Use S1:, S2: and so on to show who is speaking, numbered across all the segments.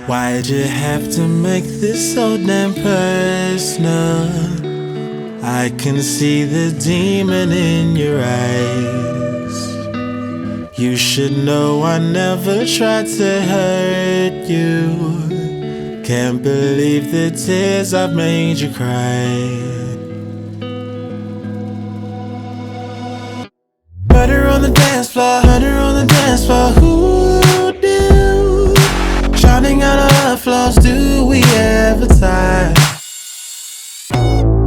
S1: Why'd you have to make this so damn personal? I can see the demon in your eyes. You should know I never tried to hurt you. Can't believe the tears I've made you cry. Murder on the dance floor, murder on the dance floor. Who do? Shouting out our love flaws, do we ever tie?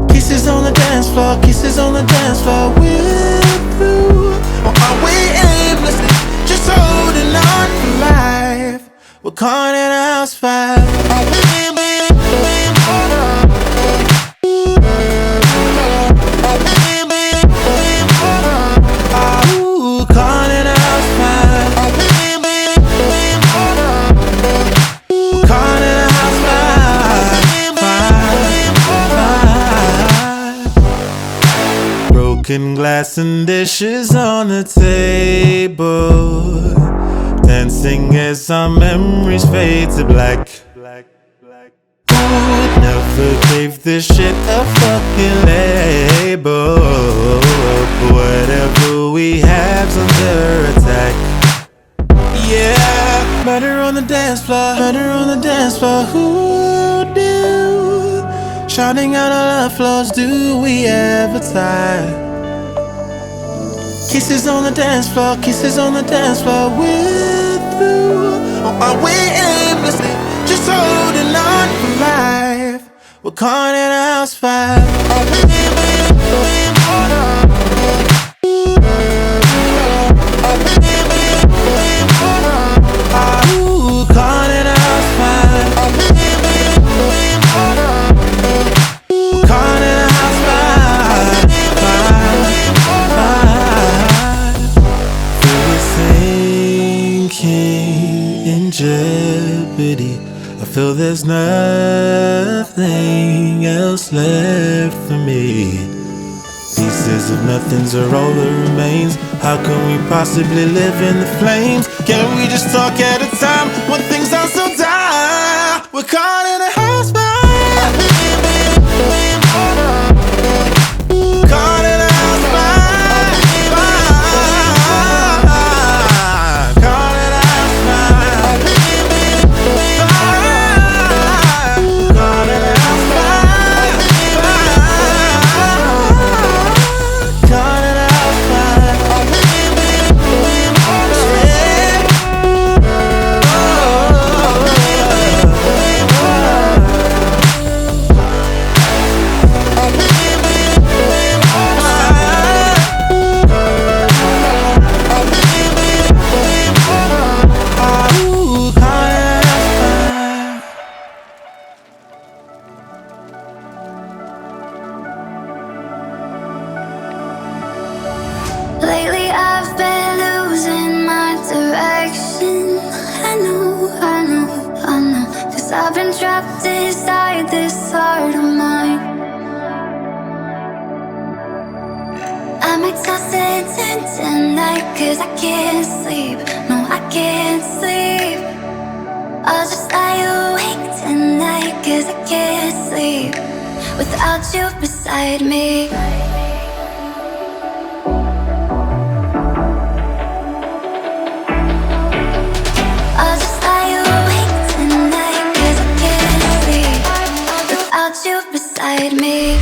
S1: Kisses on the dance floor, kisses on the dance floor. We're through, or are we aimlessly just holding on for life? We're caught in a house fire. Broken glass and dishes on the table, dancing as our memories fade to black. Who'd never gave this shit a fucking label? Whatever we have's under attack. Yeah, murder on the dance floor, murder on the dance floor. Who do? Shouting out our love flaws, do we ever tie? Kisses on the dance floor, kisses on the dance floor. We're through, or are we aimlessly just holding on for life? We're caught in a house fire. Ooh, caught in a house fire. We're caught in a house fire. Sinking in jeopardy, I feel there's nothing else left for me. Pieces of nothings are all that remains. How can we possibly live in the flames? Can't we just talk at a time when things are so dire? We're caught in a house fire. Caught in a house fire.
S2: Lately I've been losing my direction. I know, 'cause I've been trapped inside this heart of mine. I might toss it tonight 'cause I can't sleep. No, I can't sleep. I'll just lie awake tonight 'cause I can't sleep without you beside me. You beside me.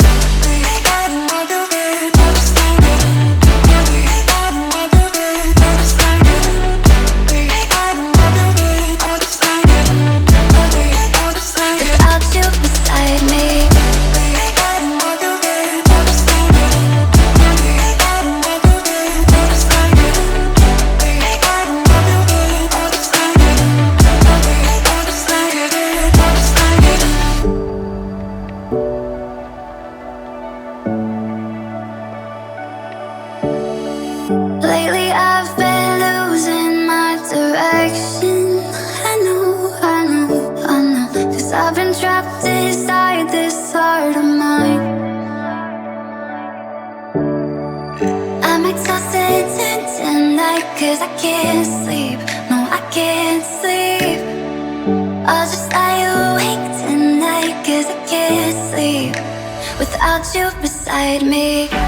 S2: Lately I've been losing my direction. I know, 'cause I've been trapped inside this heart of mine. I might toss it tonight 'cause I can't sleep. No, I can't sleep. I'll just without you beside me.